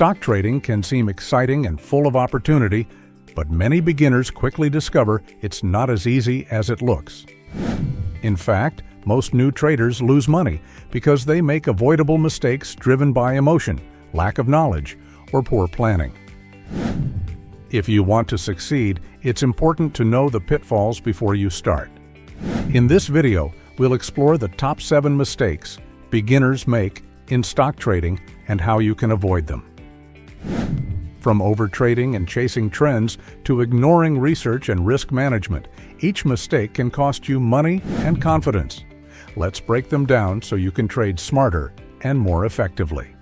Stock trading can seem exciting and full of opportunity, but many beginners quickly discover it's not as easy as it looks. In fact, most new traders lose money because they make avoidable mistakes driven by emotion, lack of knowledge, or poor planning. If you want to succeed, it's important to know the pitfalls before you start. In this video, we'll explore the top 7 mistakes beginners make in stock trading and how you can avoid them. From overtrading and chasing trends to ignoring research and risk management, each mistake can cost you money and confidence. Let's break them down so you can trade smarter and more effectively.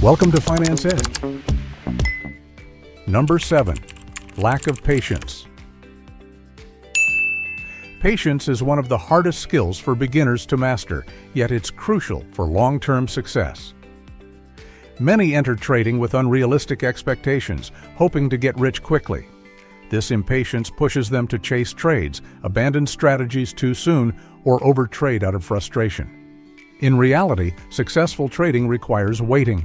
Welcome to Finance Edge. Number 7. Lack of patience. Patience is one of the hardest skills for beginners to master, yet it's crucial for long-term success. Many enter trading with unrealistic expectations, hoping to get rich quickly. This impatience pushes them to chase trades, abandon strategies too soon, or overtrade out of frustration. In reality, successful trading requires waiting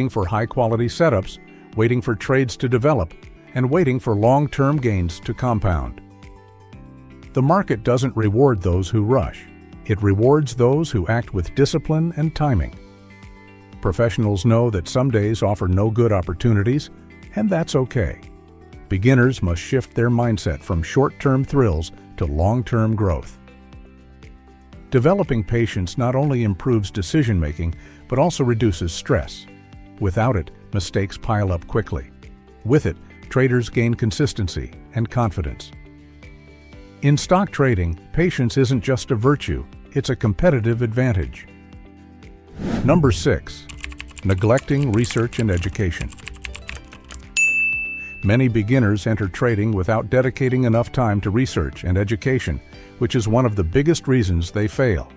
for high-quality setups, waiting for trades to develop, and waiting for long-term gains to compound. The market doesn't reward those who rush. It rewards those who act with discipline and timing. Professionals know that some days offer no good opportunities, and that's okay. Beginners must shift their mindset from short-term thrills to long-term growth. Developing patience not only improves decision-making, but also reduces stress. Without it, mistakes pile up quickly. With it, traders gain consistency and confidence. In stock trading, patience isn't just a virtue, it's a competitive advantage. Number 6. Neglecting research and education. Many beginners enter trading without dedicating enough time to research and education, which is one of the biggest reasons they fail.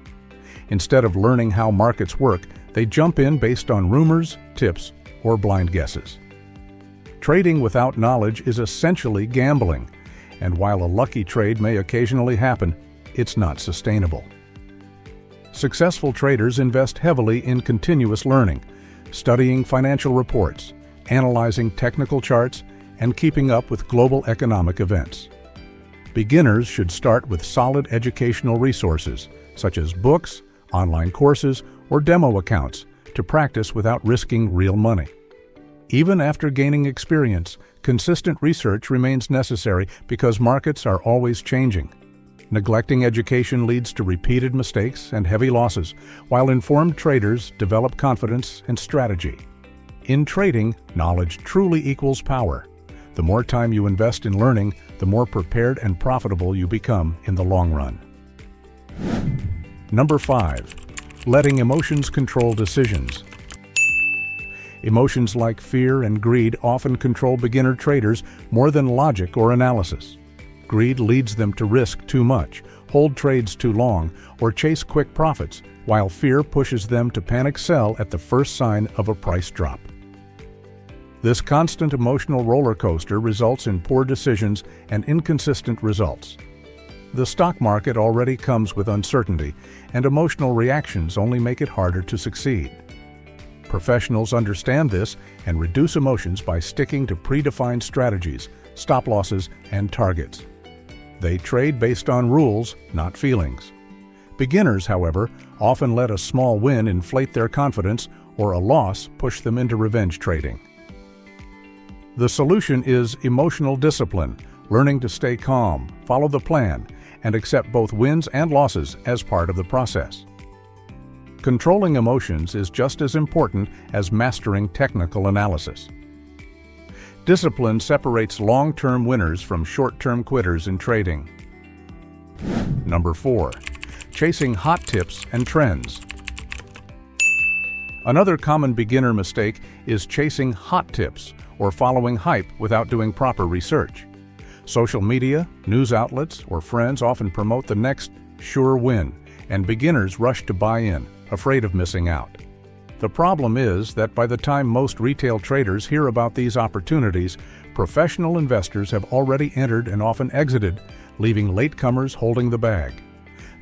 Instead of learning how markets work, they jump in based on rumors, tips, or blind guesses. Trading without knowledge is essentially gambling, and while a lucky trade may occasionally happen, it's not sustainable. Successful traders invest heavily in continuous learning, studying financial reports, analyzing technical charts, and keeping up with global economic events. Beginners should start with solid educational resources, such as books, online courses, or demo accounts, to practice without risking real money. Even after gaining experience, consistent research remains necessary because markets are always changing. Neglecting education leads to repeated mistakes and heavy losses, while informed traders develop confidence and strategy. In trading, knowledge truly equals power. The more time you invest in learning, the more prepared and profitable you become in the long run. Number 5. Letting emotions control decisions. Emotions like fear and greed often control beginner traders more than logic or analysis. Greed leads them to risk too much, hold trades too long, or chase quick profits, while fear pushes them to panic sell at the first sign of a price drop. This constant emotional roller coaster results in poor decisions and inconsistent results. The stock market already comes with uncertainty, and emotional reactions only make it harder to succeed. Professionals understand this and reduce emotions by sticking to predefined strategies, stop losses, and targets. They trade based on rules, not feelings. Beginners, however, often let a small win inflate their confidence or a loss push them into revenge trading. The solution is emotional discipline, learning to stay calm, follow the plan, and accept both wins and losses as part of the process. Controlling emotions is just as important as mastering technical analysis. Discipline separates long-term winners from short-term quitters in trading. Number 4. Chasing hot tips and trends. Another common beginner mistake is chasing hot tips or following hype without doing proper research. Social media, news outlets, or friends often promote the next sure win, and beginners rush to buy in, afraid of missing out. The problem is that by the time most retail traders hear about these opportunities, professional investors have already entered and often exited, leaving latecomers holding the bag.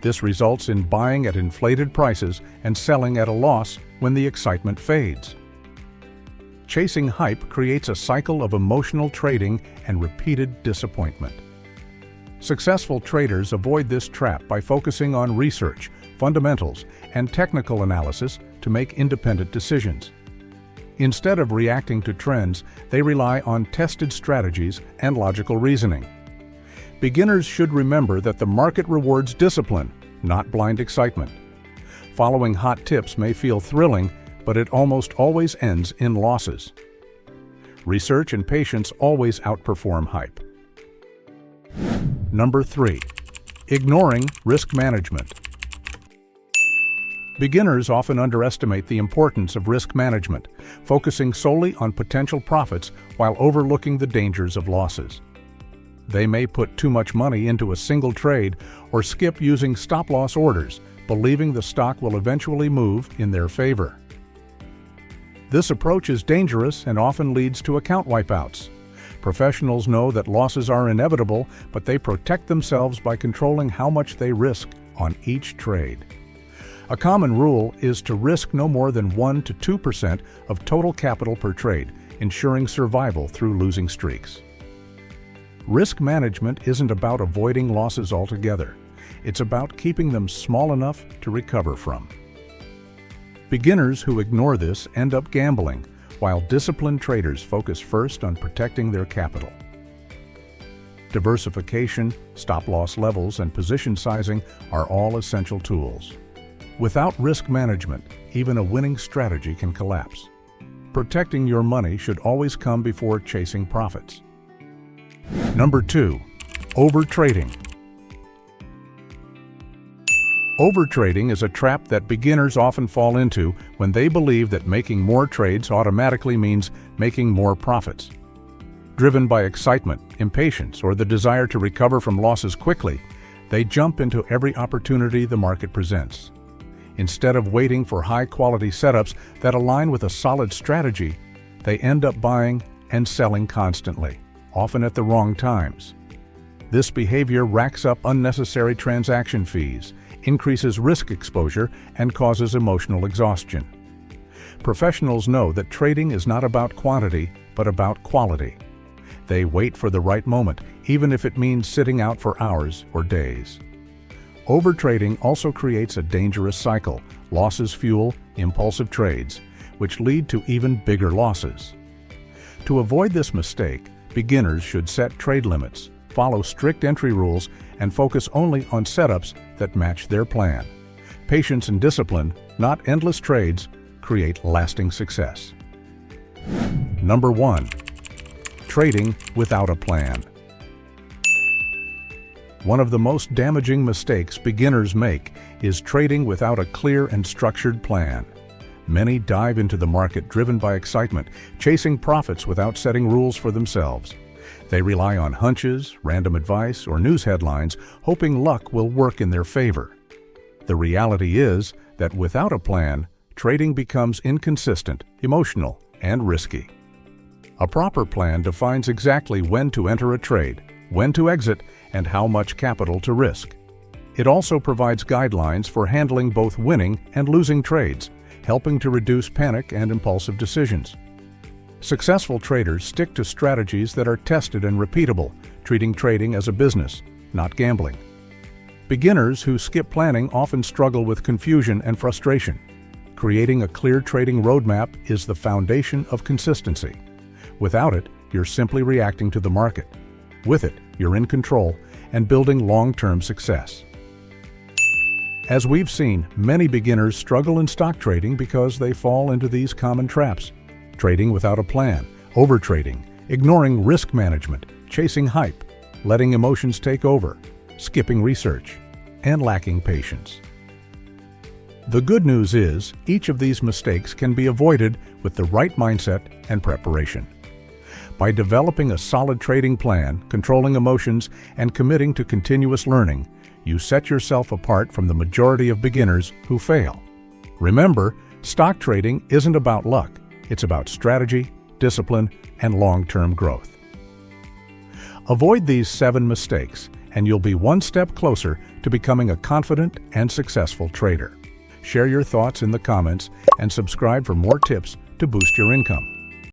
This results in buying at inflated prices and selling at a loss when the excitement fades. Chasing hype creates a cycle of emotional trading and repeated disappointment. Successful traders avoid this trap by focusing on research, fundamentals, and technical analysis to make independent decisions. Instead of reacting to trends, they rely on tested strategies and logical reasoning. Beginners should remember that the market rewards discipline, not blind excitement. Following hot tips may feel thrilling, but it almost always ends in losses. Research and patience always outperform hype. Number 3. Ignoring risk management. Beginners often underestimate the importance of risk management, focusing solely on potential profits while overlooking the dangers of losses. They may put too much money into a single trade or skip using stop-loss orders, believing the stock will eventually move in their favor. This approach is dangerous and often leads to account wipeouts. Professionals know that losses are inevitable, but they protect themselves by controlling how much they risk on each trade. A common rule is to risk no more than 1 to 2% of total capital per trade, ensuring survival through losing streaks. Risk management isn't about avoiding losses altogether. It's about keeping them small enough to recover from. Beginners who ignore this end up gambling, while disciplined traders focus first on protecting their capital. Diversification, stop-loss levels, and position sizing are all essential tools. Without risk management, even a winning strategy can collapse. Protecting your money should always come before chasing profits. Number 2. Overtrading. Overtrading is a trap that beginners often fall into when they believe that making more trades automatically means making more profits. Driven by excitement, impatience, or the desire to recover from losses quickly, they jump into every opportunity the market presents. Instead of waiting for high-quality setups that align with a solid strategy, they end up buying and selling constantly, often at the wrong times. This behavior racks up unnecessary transaction fees, increases risk exposure, and causes emotional exhaustion. Professionals know that trading is not about quantity, but about quality. They wait for the right moment, even if it means sitting out for hours or days. Overtrading also creates a dangerous cycle. Losses fuel impulsive trades, which lead to even bigger losses. To avoid this mistake, beginners should set trade limits, follow strict entry rules, and focus only on setups that match their plan. Patience and discipline, not endless trades, create lasting success. Number 1. Trading without a plan. One of the most damaging mistakes beginners make is trading without a clear and structured plan. Many dive into the market driven by excitement, chasing profits without setting rules for themselves. They rely on hunches, random advice, or news headlines, hoping luck will work in their favor. The reality is that without a plan, trading becomes inconsistent, emotional, and risky. A proper plan defines exactly when to enter a trade, when to exit, and how much capital to risk. It also provides guidelines for handling both winning and losing trades, helping to reduce panic and impulsive decisions. Successful traders stick to strategies that are tested and repeatable, treating trading as a business, not gambling. Beginners who skip planning often struggle with confusion and frustration. Creating a clear trading roadmap is the foundation of consistency. Without it, you're simply reacting to the market. With it, you're in control and building long-term success. As we've seen, many beginners struggle in stock trading because they fall into these common traps: trading without a plan, overtrading, ignoring risk management, chasing hype, letting emotions take over, skipping research, and lacking patience. The good news is, each of these mistakes can be avoided with the right mindset and preparation. By developing a solid trading plan, controlling emotions, and committing to continuous learning, you set yourself apart from the majority of beginners who fail. Remember, stock trading isn't about luck. It's about strategy, discipline, and long-term growth. Avoid these 7 mistakes, and you'll be one step closer to becoming a confident and successful trader. Share your thoughts in the comments and subscribe for more tips to boost your income.